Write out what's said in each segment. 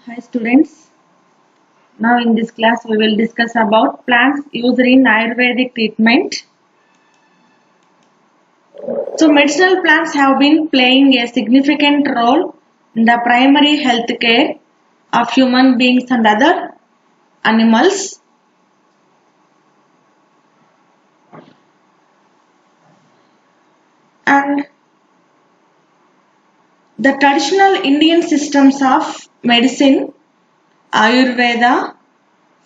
Hi students, now in this class we will discuss about plants used in Ayurvedic treatment. So medicinal plants have been playing a significant role in the primary health care of human beings and other animals. And the traditional Indian systems of medicine, Ayurveda,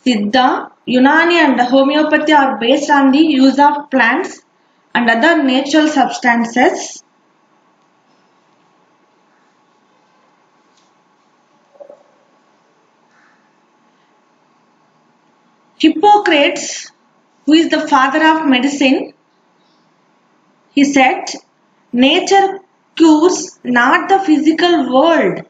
Siddha, Unani and homeopathy are based on the use of plants and other natural substances. Hippocrates, who is the father of medicine, he said, nature cures not the physical world.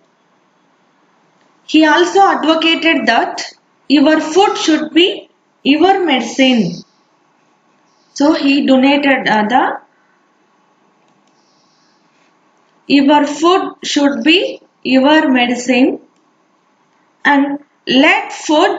He also advocated that your food should be your medicine. So he donated the your food should be your medicine and let food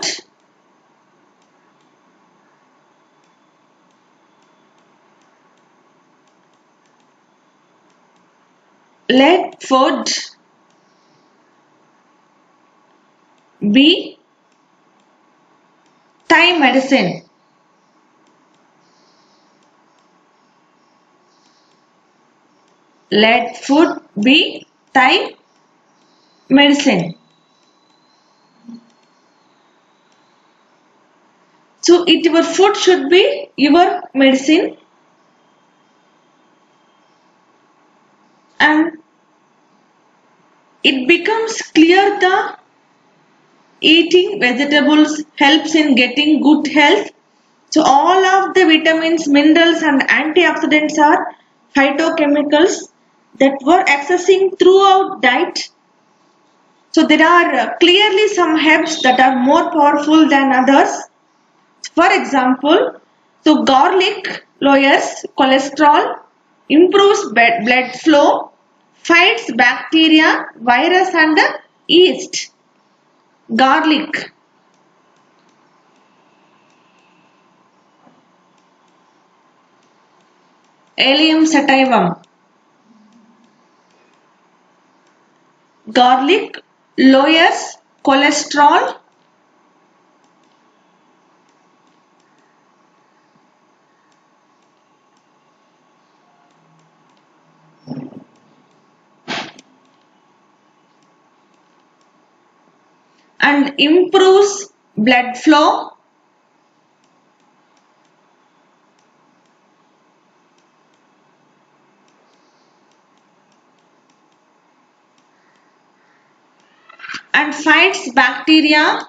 be Thai medicine. Let food be Thai medicine. So your food should be your medicine and it becomes clear the eating vegetables helps in getting good health. So all of the vitamins, minerals and antioxidants are phytochemicals that were accessing throughout diet. So there are clearly some herbs that are more powerful than others. For example, so garlic lowers cholesterol, improves blood flow, fights bacteria, virus and yeast. Garlic. Allium sativum. Garlic lowers cholesterol, and improves blood flow. And fights bacteria,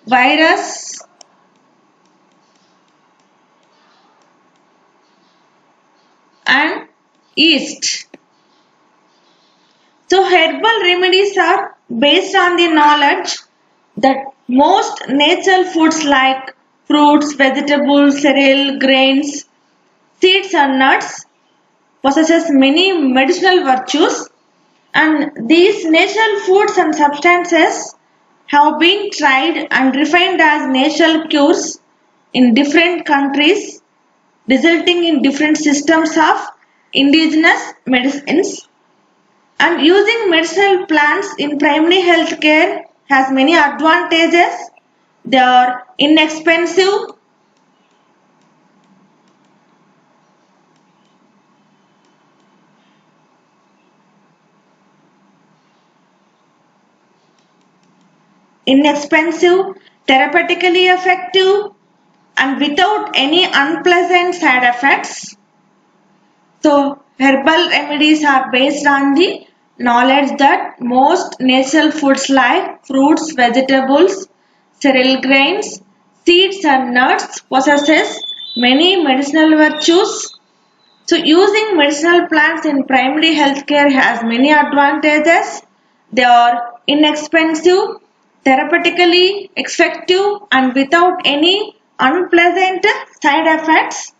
virus and yeast. So herbal remedies are based on the knowledge that most natural foods like fruits, vegetables, cereal, grains, seeds and nuts possesses many medicinal virtues, and these natural foods and substances have been tried and refined as natural cures in different countries, resulting in different systems of indigenous medicines. And using medicinal plants in primary health care has many advantages. They are inexpensive, therapeutically effective, and without any unpleasant side effects. So, herbal remedies are based on the knowledge that most natural foods like fruits, vegetables, cereal grains, seeds and nuts possesses many medicinal virtues. So, using medicinal plants in primary healthcare has many advantages. They are inexpensive, therapeutically effective and without any unpleasant side effects.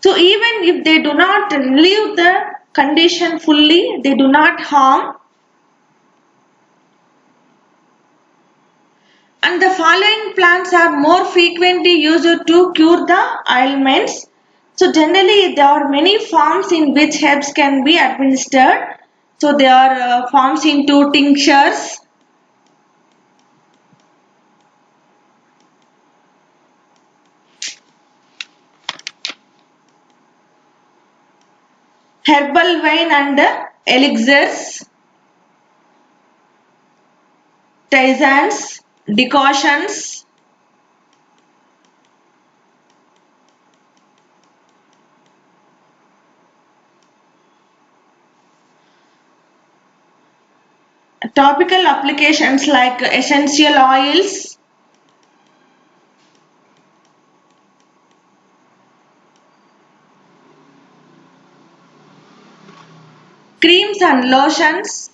So even if they do not relieve the condition fully, they do not harm. And the following plants are more frequently used to cure the ailments. So generally there are many forms in which herbs can be administered. So they are forms into tinctures, herbal wine and elixirs, tisanes, decoctions, topical applications like essential oils, creams and lotions,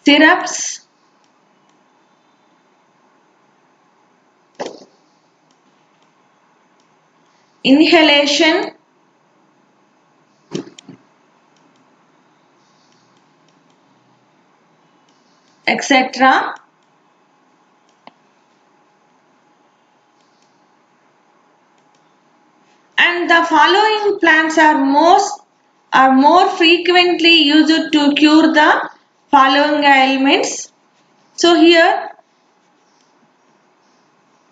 syrups, inhalation, etc. And the following plants are more frequently used to cure the following ailments. So here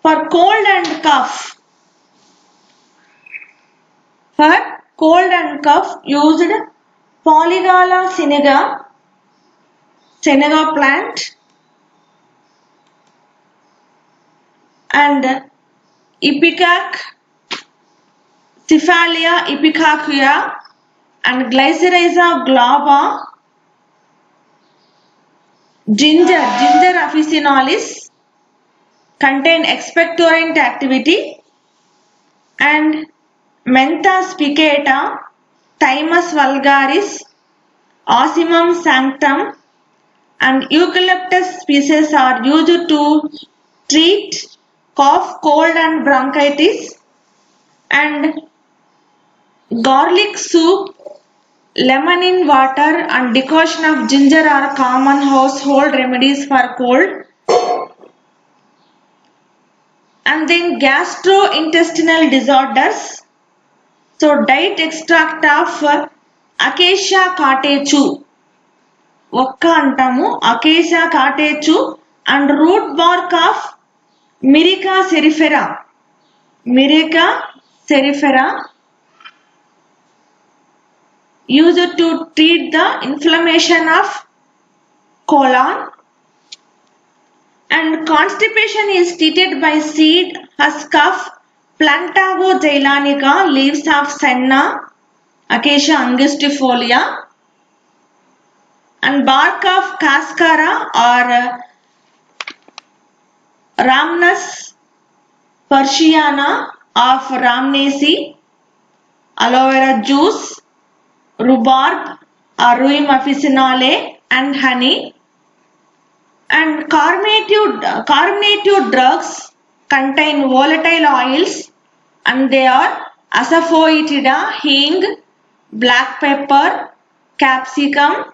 for cold and cough, used Polygala senega plant and Ipecac, Cephalia ipecacuea and Glycyrrhiza glabra, ginger officinalis contain expectorant activity, and Mentha spicata, Thymus vulgaris, Ocimum sanctum and Eucalyptus species are used to treat cough, cold and bronchitis, and garlic soup, lemon in water and decoction of ginger are common household remedies for cold. And then gastrointestinal disorders. So diet extract of Acacia catechu, ఒక్క అంటాము, Acacia catechu and root bark of Myrica cerifera used to treat the inflammation of colon, and constipation is treated by seed husk of Plantago zeylanica, leaves of Senna, Acacia angustifolia, and bark of Cascara or Rhamnus persiana of Rhamnaceae, aloe vera juice, rhubarb or Ruim officinale and honey. And carbonated drugs contain volatile oils and they are asafoetida, hing, black pepper, capsicum,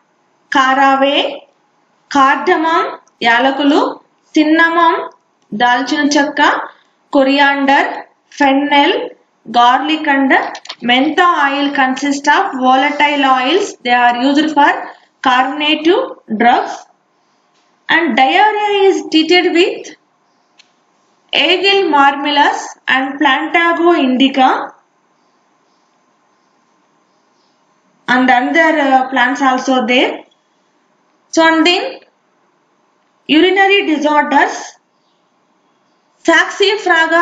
caraway, cardamom, yalakulu, cinnamon, dalchina chakka, coriander, fennel, garlic and mentha oil consist of volatile oils. They are used for carbonated drugs. And diarrhea is treated with Aegil marmellus and Plantago indica and other plants also there. So and then urinary disorders, Saxifraga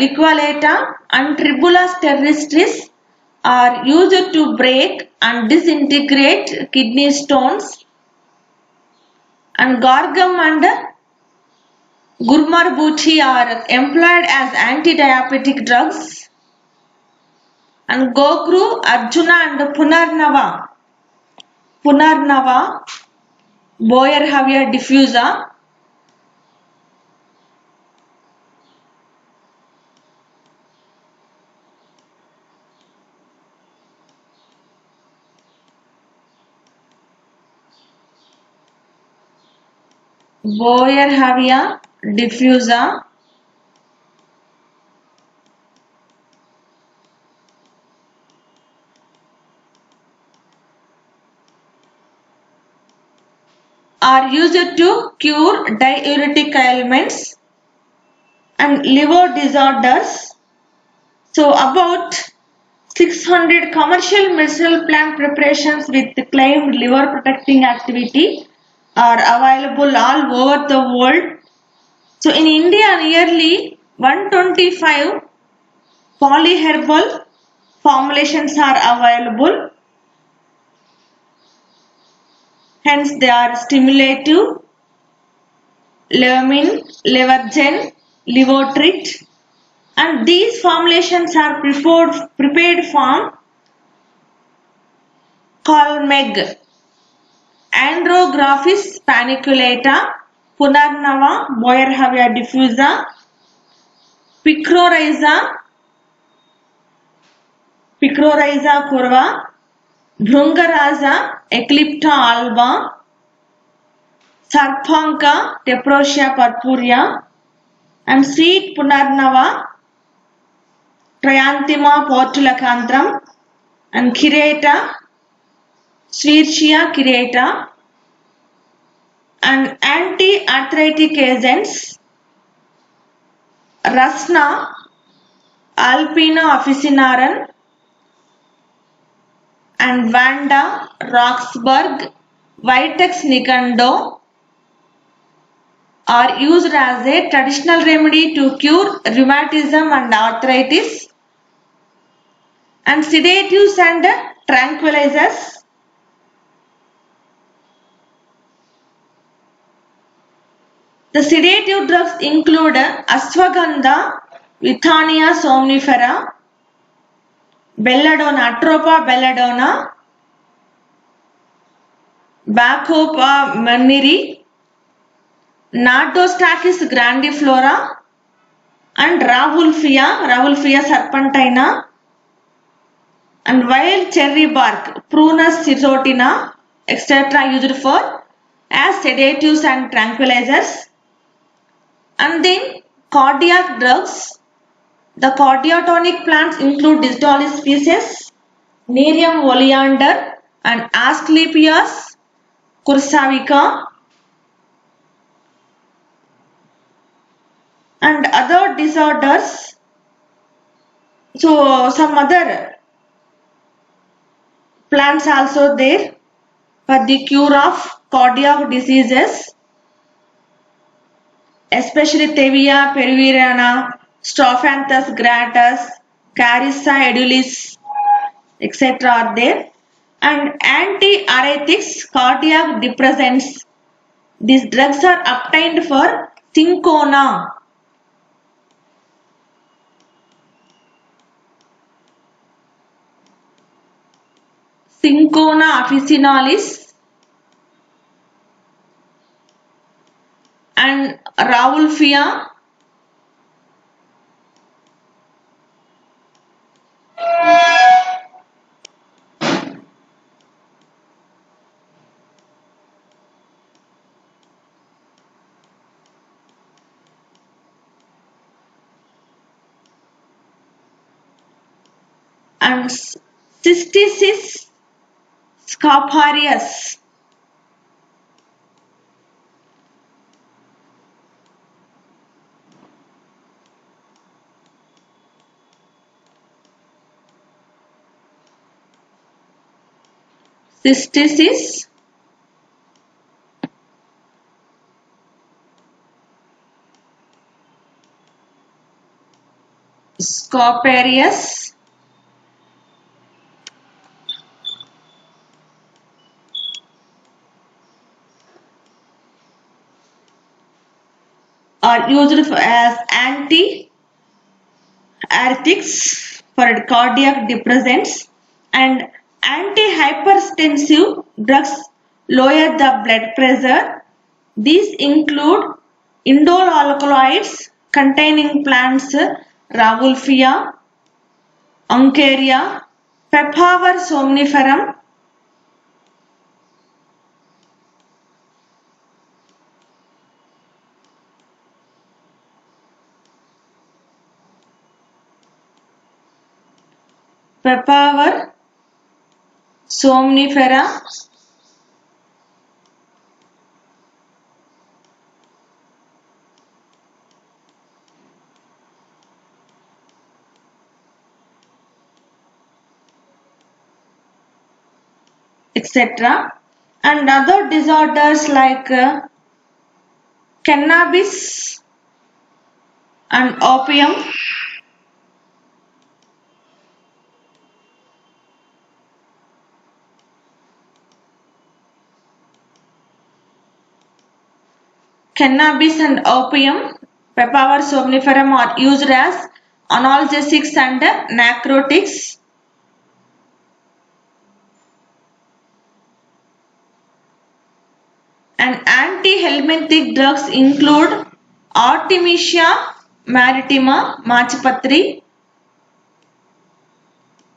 liqualata and Tribulus terrestris are used to break and disintegrate kidney stones, and Gargum and Gurmarbuchi are employed as anti-diabetic drugs. and Gokru, Arjuna and Punarnava. Punarnava, Boyerhavia diffusa, Boyerhavia diffusa, are used to cure diuretic ailments and liver disorders. So about 600 commercial medicinal plant preparations with claimed liver protecting activity are available all over the world. So in India, nearly 125 polyherbal formulations are available. Hence, they are stimulative, Levamin, Levergen, Levotrit, and these formulations are prepared from Colmeg, Andrographis paniculata, Punarnava, Boyerhavia diffusa, Picrorhiza, Picrorhiza curva, Bhrungaraza, Eclipta alba, Sarpanca, Teprosia purpurea, and sweet Punarnava, Trianthema portulacantrum, and Curata, Swirchia curata, and anti-arthritic agents, Rasna, Alpina officinarum, and Vanda, Roxburgh, Vitex nicando are used as a traditional remedy to cure rheumatism and arthritis, and sedatives and tranquilizers. The sedative drugs include ashwagandha, Withania somnifera, belladonna, Atropa belladonna, Bacopa maniri, Nardostachys grandiflora, and Rahulfia serpentina, and wild cherry bark, Prunus cirrotina, etc. used for as sedatives and tranquilizers. And then cardiac drugs. The cardiotonic plants include Diosdolis species, Nerium oleander, and Asclepias cursavica, and other disorders. So some other plants also there for the cure of cardiac diseases, especially Thevia peruviana, Strophanthus gratus, Carissa edulis, etc. are there. And antiarrhythmics, cardiac depressants. These drugs are obtained for cinchona. Cinchona officinalis and Rauwolfia. And Cystisis scarparius. Cystisis scarparius are used as anti-arrhythmics. for cardiac depressants, and antihypertensive drugs lower the blood pressure. These include indole alkaloids containing plants Rauwolfia, Uncaria, Papaver somniferum, Papaver somnifera, etc. And other disorders like cannabis and opium. Cannabis and opium, Papaver somniferum, are used as analgesics and narcotics. And antihelminthic drugs include Artemisia maritima, Machapatri,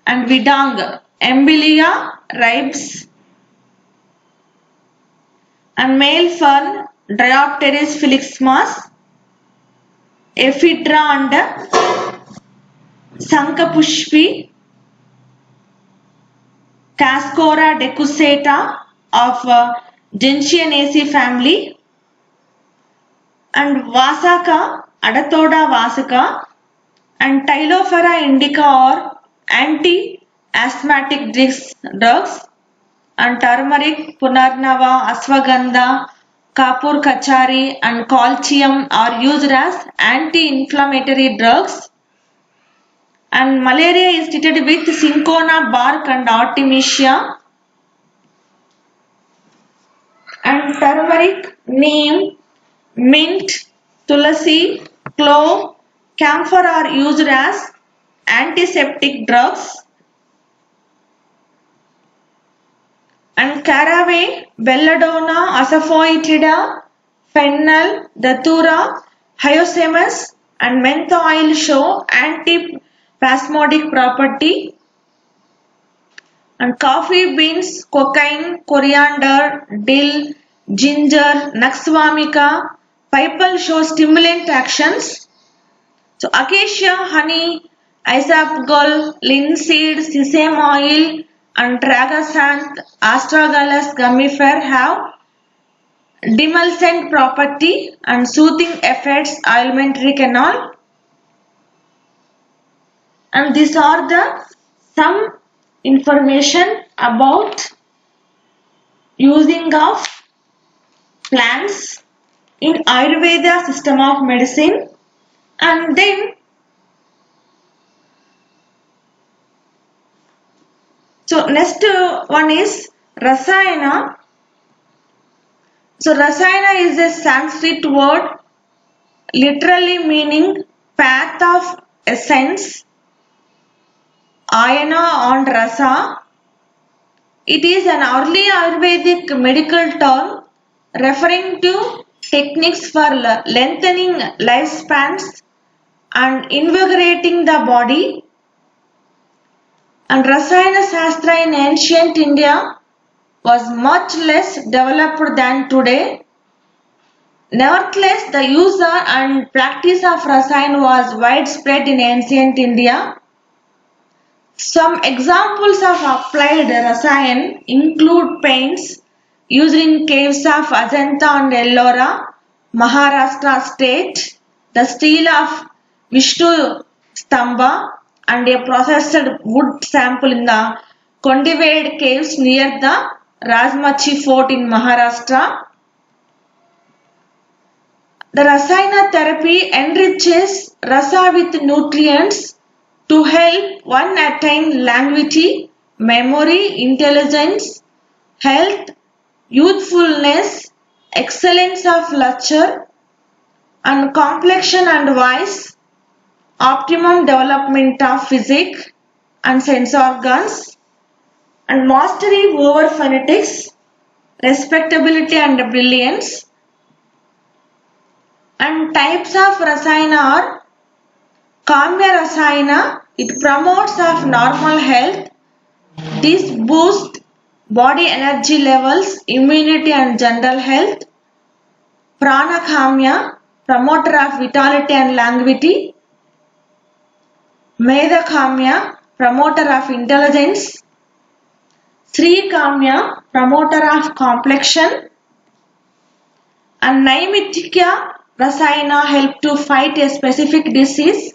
and Vidang, Embyllia ribes, and male fern, Diopteris filixmas, Ephedra and Sankapushpi, Cascora decussata of Gentianaceae family, and Vasaka, Adathoda vasica, and Tylophora indica are anti-asthmatic drugs, and turmeric, Punarnava, Aswagandha, Kapur Kachari, and Colchium are used as anti-inflammatory drugs. And malaria is treated with cinchona bark and artemisia. And turmeric, neem, mint, tulasi, clove, camphor are used as antiseptic drugs. And caraway, belladonna, asafoetida, fennel, datura, hyoscyamus, and mentha oil show antispasmodic property. And coffee beans, cocaine, coriander, dill, ginger, naxwamika, pipal show stimulant actions. So acacia, honey, isabgol, linseed, sesame oil, and tragacanth, astragalus gummifer have demulcent property and soothing effects, alimentary canal. And these are the some information about using of plants in Ayurveda system of medicine. And then so next one is Rasayana. So Rasayana is a Sanskrit word literally meaning path of essence, ayana and rasa. It is an early Ayurvedic medical term referring to techniques for lengthening lifespans and invigorating the body. And Rasayana Shastra in ancient India was much less developed than today. Nevertheless, the use and practice of Rasayana was widespread in ancient India. Some examples of applied Rasayana include paints used in caves of Ajanta and Ellora, Maharashtra state, the stele of Vishnu Stamba, and a processed wood sample in the Kondivad caves near the Rajmachi fort in Maharashtra. The Rasayana therapy enriches rasa with nutrients to help one attain longevity, memory, intelligence, health, youthfulness, excellence of luster, and complexion and voice, optimum development of physique. and sense organs, and mastery over phonetics, respectability and brilliance. And types of rasayana are Kamya rasayana, it promotes of normal health. This boosts body energy levels, immunity and general health. Prana Kamya, promoter of vitality and longevity. Medha Kamya, promoter of intelligence. Sri Kamya, promoter of complexion. And Naimitya rasayana help to fight a specific disease.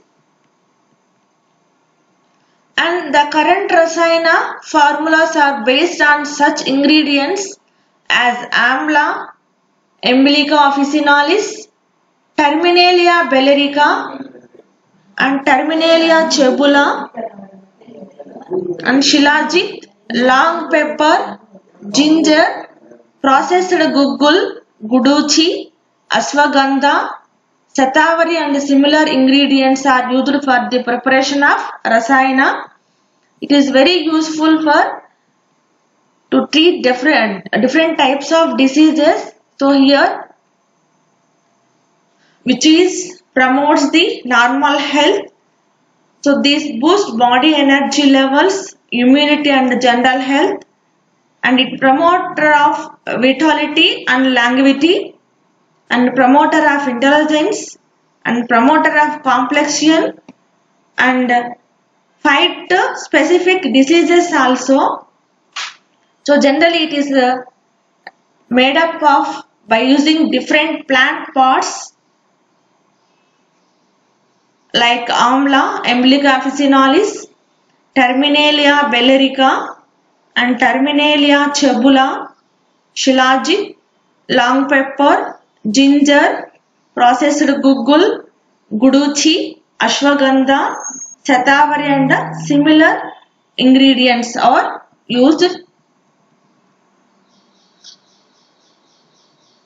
And the current rasayana formulas are based on such ingredients as amla, Embolica officinalis, Terminalia bellerica, and Terminalia cebula, and Shilajit, long pepper, ginger, processed gugul, guduchi, ashwagandha, satavari and similar ingredients are used for the preparation of rasayana. It is very useful for to treat different types of diseases. So here, which is promotes the normal health. So this boosts body energy levels, immunity and general health, and it promoter of vitality and longevity, and promoter of intelligence, and promoter of complexion, and fight specific diseases also. So generally it is made up of by using different plant parts like amla, Embolica officinalis, Terminalia bellerica, and Terminalia cebula, shilajit, long pepper, ginger, processed gugul, guduchi, ashwagandha, satavari and similar ingredients are used.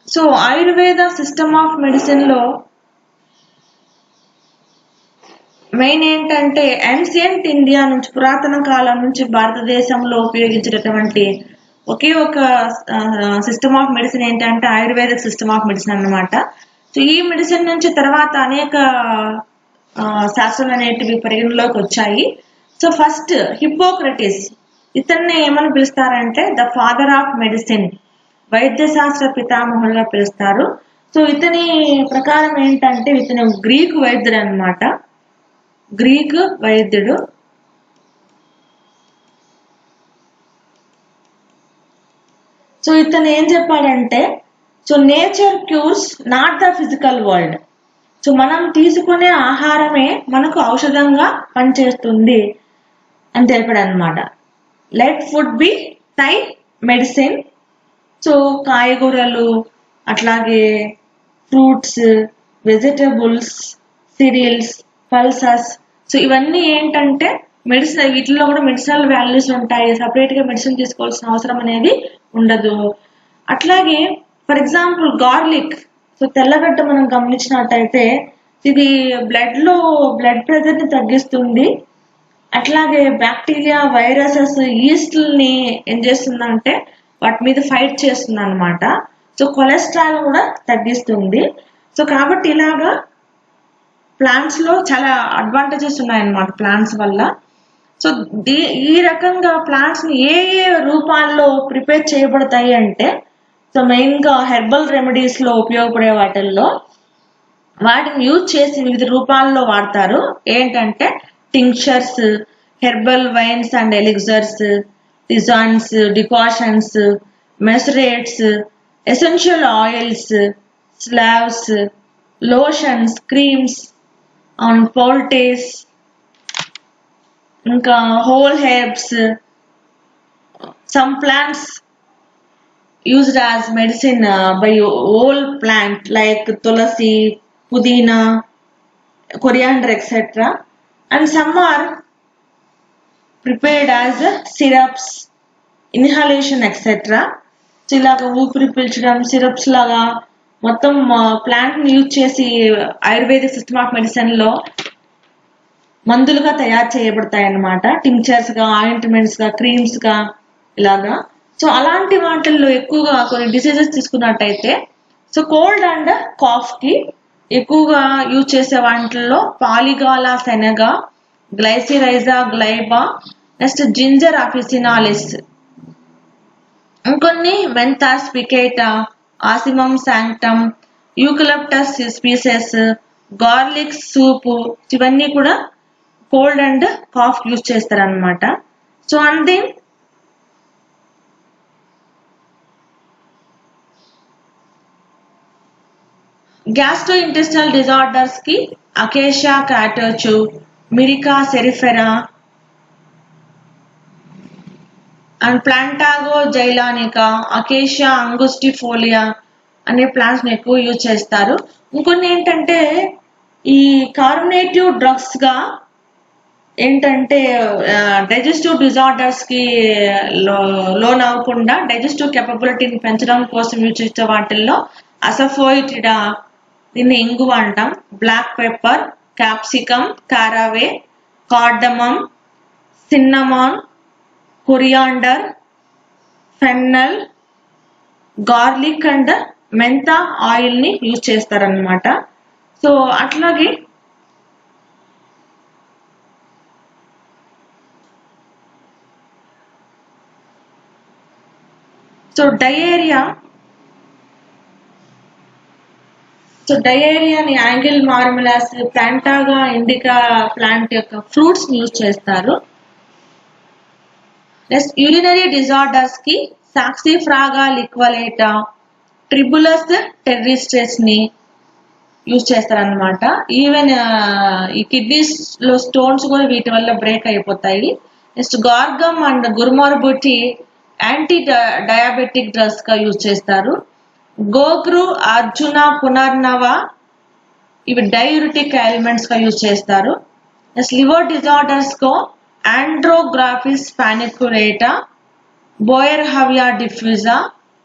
So Ayurveda system of medicine lo main ఏంటంటే ancient India నుంచి పురాతన కాలం నుంచి భారతదేశంలో ఉపయోగించినటువంటి ఒకే ఒక system of medicine ఏంటంటే ayurvedic system of medicine అన్నమాట. So ఈ medicine నుంచి తర్వాత అనేక శాస్త్రాలు అనేటివి పరిగణలోకి వచ్చాయి. సో ఫస్ట్ హిప్పోక్రటిస్, ఇతన్ని ఏమని పిలుస్తారంటే ద ఫాదర్ ఆఫ్ మెడిసిన్, వైద్య శాస్త్ర పితామహులుగా పిలుస్తారు. సో ఇతని ప్రకారం ఏంటంటే ఇతను గ్రీకు వైద్యుడు అన్నమాట, గ్రీకు వైద్యుడు. సో ఇతను ఏం చెప్పాడంటే, so nature cures not the physical world. So మనం తీసుకునే ఆహారమే మనకు ఔషధంగా పనిచేస్తుంది అని తెలిపాడు అనమాట. Let food be thy medicine. So కాయగూరలు, అట్లాగే fruits, vegetables, cereals, pulses, so ఇవన్నీ ఏంటంటే మెడిసిన్, వీటిలో కూడా మెడిసినల్ వాల్యూస్ ఉంటాయి, సపరేట్ గా మెడిసిన్ తీసుకోవాల్సిన అవసరం అనేది ఉండదు. అట్లాగే ఫర్ ఎగ్జాంపుల్ గార్లిక్, సో తెల్లగడ్డ మనం గమనించినట్టయితే ఇది బ్లడ్ ప్రెషర్ ని తగ్గిస్తుంది. అట్లాగే బ్యాక్టీరియా, వైరసెస్, ఈస్ట్ని ఏం చేస్తుందంటే వాటి మీద ఫైట్ చేస్తుంది అనమాట. సో కొలెస్ట్రాల్ కూడా తగ్గిస్తుంది. సో కాబట్టి ఇలాగా ప్లాంట్స్ లో చాలా అడ్వాంటేజెస్ ఉన్నాయన్నమాట ప్లాంట్స్ వల్ల. సో ఈ రకంగా ప్లాంట్స్ ని ఏ ఏ రూపాల్లో ప్రిపేర్ చేయబడతాయి అంటే, సో మెయిన్ గా హెర్బల్ రెమెడీస్ లో ఉపయోగపడే వాటిల్లో వాటిని యూజ్ చేసి వివిధ రూపాల్లో వాడతారు. ఏంటంటే tinctures, herbal wines and elixirs, tisanes, decoctions, macerates, essential oils, salves, lotions, creams, and poultices, ఇంకా whole herbs, some plants used as medicine by whole plant like tulasi, pudina, coriander, etc. And some are prepared as syrups, inhalation, etc. So ఇలాగా ఊపిరి పీల్చడం, syrups లాగా మొత్తం plant ని use చేసి ayurvedic system of medicine లో మందులుగా తయారు చేయబడతాయి అన్నమాట. టింక్చర్స్ గా, ఆయింట్మెంట్స్ గా, క్రీమ్స్ గా ఇలాగా. సో అలాంటి వాటిల్లో ఎక్కువగా కొన్ని డిసీజెస్ తీసుకున్నట్టయితే, సో కోల్డ్ అండ్ కాఫ్ కి ఎక్కువగా యూజ్ చేసే వాటిల్లో Polygala senega, Glycyrrhiza glabra, next ginger officinalis, ఇంకొన్ని Mentha piperita, Ocimum sanctum, Eucalyptus species, garlic soup, ఇవన్నీ కూడా కోల్డ్ అండ్ కాఫ్ యూజ్ చేస్తారనమాట. సో అంతే. గ్యాస్ట్రో ఇంటెస్టినల్ డిజార్డర్స్ కి Acacia catechu, Myrica cerifera and Plantago zeylanica, Acacia angustifolia అనే plants ని ఎక్కువ use చేస్తారు. ఇంకొన్ని ఏంటంటే ఈ కార్బోనేటివ్ డ్రగ్స్ గా ఏంటంటే డైజెస్టివ్ డిజార్డర్స్ కి లోన్ అవ్వకుండా డైజెస్టివ్ కెపబిలిటీని పెంచడం కోసం యూజ్ చేసే వాటిల్లో అసఫోయిటిడా, దీన్ని ఇంగువ అంటాం, black pepper, capsicum, caraway, cardamom, cinnamon, coriander, fennel, garlic and Mentha oil ని యూజ్ చేస్తారనమాట. సో అట్లాగే డయేరియాని Aegle marmelos, Plantago indica plant యొక్క ఫ్రూట్స్ ని యూజ్ చేస్తారు. నెక్స్ట్ యూరినరీ డిజార్డర్స్ కి సాక్సిఫ్రాగా లిక్వలేటా, ట్రిబులస్ టెర్రిస్ట్రెస్ ని యూజ్ చేస్తారనమాట. ఈవెన్ ఈ కిడ్నీస్ లో స్టోన్స్ కూడా వీటి వల్ల బ్రేక్ అయిపోతాయి. నెక్స్ట్ గార్గమ్ అండ్ గుర్మార్బుటి యాంటీ డయాబెటిక్ డ్రగ్స్ గా యూజ్ చేస్తారు. గోగ్రు, అర్జున, పునర్నవ ఇవి డయూరిటిక్ ఎలిమెంట్స్ గా యూజ్ చేస్తారు. నెక్స్ట్ లివర్ డిజార్డర్స్ కో Andrographis paniculata, Boerhavia diffusa,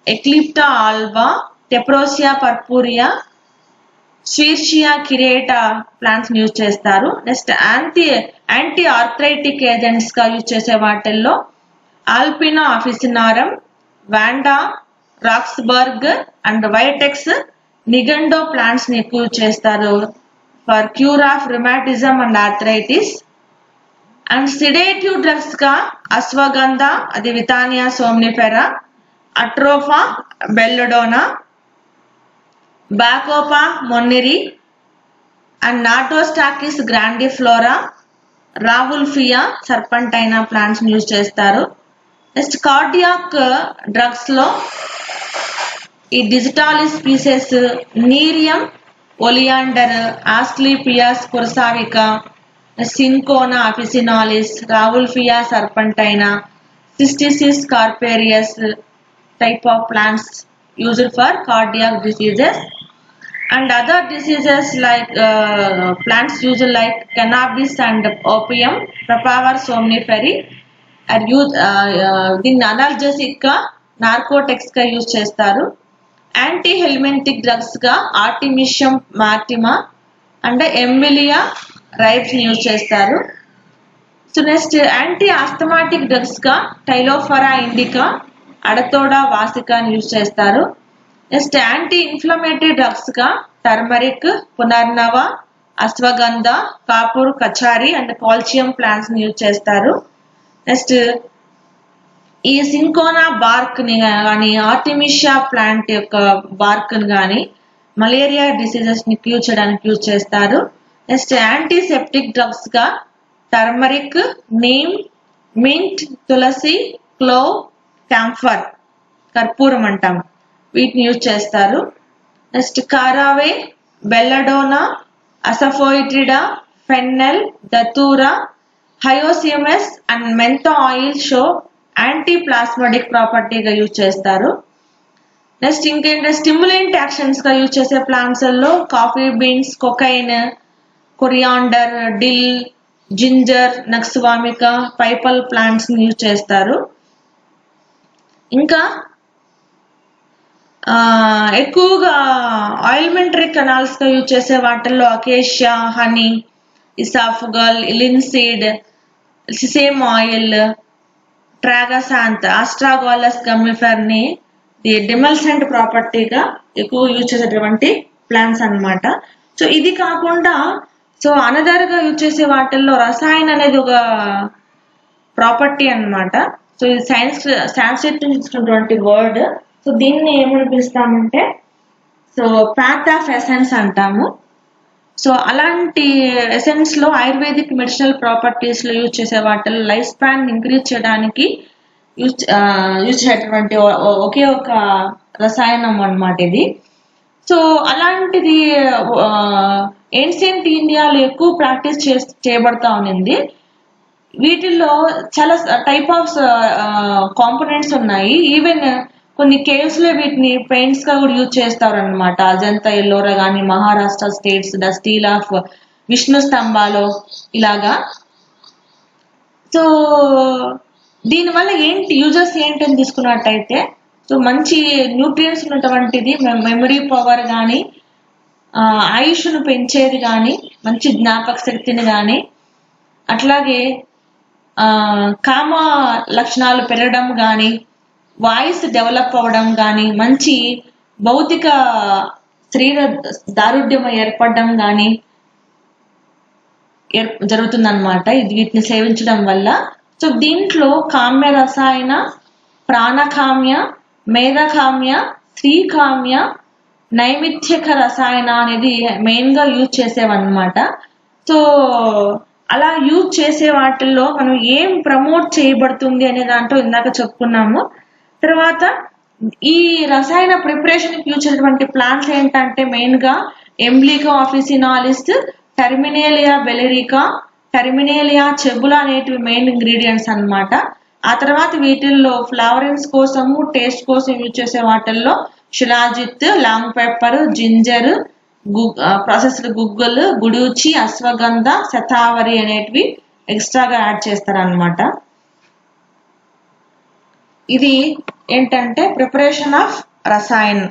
Eclipta alba, Tephrosia purpurea, Swertia chirata plants use చేస్తారు. నెక్స్ట్ యాంటీ ఆర్థరైటిక్ ఏజెంట్స్ గా యూజ్ చేసే వాటిల్లో Alpinia officinarum, Vanda, roxburghii and Vitex negundo plants ని ఎక్కువ use చేస్తారు for cure of rheumatism and arthritis. And sedative drugs గా అశ్వగంధ, అది Withania somnifera, Atropa belladonna, Bacopa monnieri and Nardostachys grandiflora, Rauwolfia serpentina plants ని use చేస్తారు. Next cardiac drugs లో ఈ Digitalis species, Nerium oleander, Asclepias curassavica, Cinchona officinalis, Rauwolfia serpentina, Cytisus scoparius type of plants used for cardiac diseases. And other diseases like plants used like cannabis and opium, Papaver somniferi are used దీన్ని analgesic గా, narcotics గా use చేస్తారు. Anti helmintic drugs గా Artemisia maritima and Embelia ribes ని use చేస్తారు. So next anti asthmatic drugs గా Tylophora indica, Adhatoda వాసికాని use చేస్తారు. నెక్స్ట్ యాంటీ ఇన్ఫ్లమేటరీ డ్రగ్స్ గా turmeric, punarnava, ashwagandha, kapur kachari and calcium plants ని యూజ్ చేస్తారు. నెక్స్ట్ ఈ సింకోనా బార్క్ ని కానీ, ఆర్టిమిషియా ప్లాంట్ యొక్క బార్క్ ని కానీ మలేరియా డిసీజెస్ ని క్యూర్ చేయడానికి యూజ్ చేస్తారు. నెక్స్ట్ యాంటీసెప్టిక్ డ్రగ్స్ గా turmeric, neem, mint, tulsi, clove, camphor కర్పూరం అంటాం, వీటిని యూజ్ చేస్తారు. Next caraway, belladonna, asafoetida, fennel, Datura, Hyoscyamus and Mentha oil show anti spasmodic ప్రాపర్టీగా యూజ్ చేస్తారు. నెక్స్ట్ ఇంకేంటంటే స్టిమ్యులెంట్ యాక్షన్స్ గా యూజ్ చేసే ప్లాంట్స్ లో coffee beans, cocaine, coriander, dill, ginger, nux vomica, pipal plants ని యూజ్ చేస్తారు. ఇంకా ఎక్కువగా ఆయిల్మెంటరీ కెనాల్స్ గా యూజ్ చేసే వాటిల్లో acacia, honey ispaghula, linseed, sesame oil, tragacanth, Astragalus గమ్మిఫెర్ని డిమల్సెంట్ ప్రాపర్టీగా ఎక్కువ యూజ్ చేసేటువంటి ప్లాంట్స్ అన్నమాట. సో ఇది కాకుండా సో అనదర్ గా యూజ్ చేసే వాటిల్లో రసాయన్ అనేది ఒక ప్రాపర్టీ అన్నమాట. సో ఇది సాంస్క్రిట్ నుంచి ఇచ్చినటువంటి వర్డ్. సో దీన్ని ఏమని పిలుస్తామంటే సో ప్యాత్ ఆఫ్ ఎసెన్స్ అంటాము. సో అలాంటి ఎసెన్స్ లో ఆయుర్వేదిక్ మెడిసినల్ ప్రాపర్టీస్ లో యూజ్ చేసే వాటిలో లైఫ్ స్పాన్ ఇంక్రీజ్ చేయడానికి యూజ్ చేసేటువంటి ఒకే ఒక రసాయనం అన్నమాట ఇది. సో అలాంటిది ఏన్షియంట్ ఇండియాలో ఎక్కువ ప్రాక్టీస్ చేయబడతా ఉన్నింది. వీటిల్లో చాలా టైప్ ఆఫ్ కాంపోనెంట్స్ ఉన్నాయి. ఈవెన్ కొన్ని కేవ్స్ లో వీటిని పెయింట్స్ గా కూడా యూజ్ చేస్తారు అనమాట. అజంతా ఎల్లోరా గానీ, Maharashtra states the steel of Vishnu స్తంభాలు ఇలాగా. సో దీనివల్ల ఏంటి యూజర్స్ ఏంటని తీసుకున్నట్టయితే సో మంచి న్యూట్రియన్స్ ఉన్నటువంటిది, మెమరీ పవర్ కానీ, ఆయుష్ను పెంచేది కానీ, మంచి జ్ఞాపక శక్తిని కానీ, అట్లాగే కామ లక్షణాలు పెరగడం కానీ, వాయిస్ డెవలప్ అవ్వడం కానీ, మంచి భౌతిక శరీర దారుఢ్యం ఏర్పడడం కానీ జరుగుతుందన్నమాట ఇది వీటిని సేవించడం వల్ల. సో దీంట్లో కామ్య రసాయన, ప్రాణకామ్య, మేధకామ్య, శ్రీకామ్య, నైమిత్యక రసాయన అనేది మెయిన్ గా యూజ్ చేసేవన్నమాట. సో అలా యూజ్ చేసే వాటిల్లో మనం ఏం ప్రమోట్ చేయబడుతుంది అనే దాంట్లో ఇందాక చెప్పుకున్నాము. తర్వాత ఈ రసాయన ప్రిపరేషన్ యూజ్ చేసేటువంటి ప్లాంట్స్ ఏంటంటే మెయిన్ గా ఎంబ్లికా ఆఫిసినాలిస్, టెర్మినేలియా బెలెరికా, టెర్మినేలియా చెబులా అనేటివి మెయిన్ ఇంగ్రీడియంట్స్ అన్నమాట. ఆ తర్వాత వీటిల్లో ఫ్లవరెన్స్ కోసము, టేస్ట్ కోసం యూజ్ చేసే వాటిల్లో షిలాజిత్, లాంగ్ పెప్పర్, జింజర్, ప్రాసెస్డ్ గుగ్గుల్, గుడూచి, అశ్వగంధ, శతావరి అనేటివి ఎక్స్ట్రాగా యాడ్ చేస్తారనమాట. ఇది ఏంటంటే ప్రిపరేషన్ ఆఫ్ రసాయన్.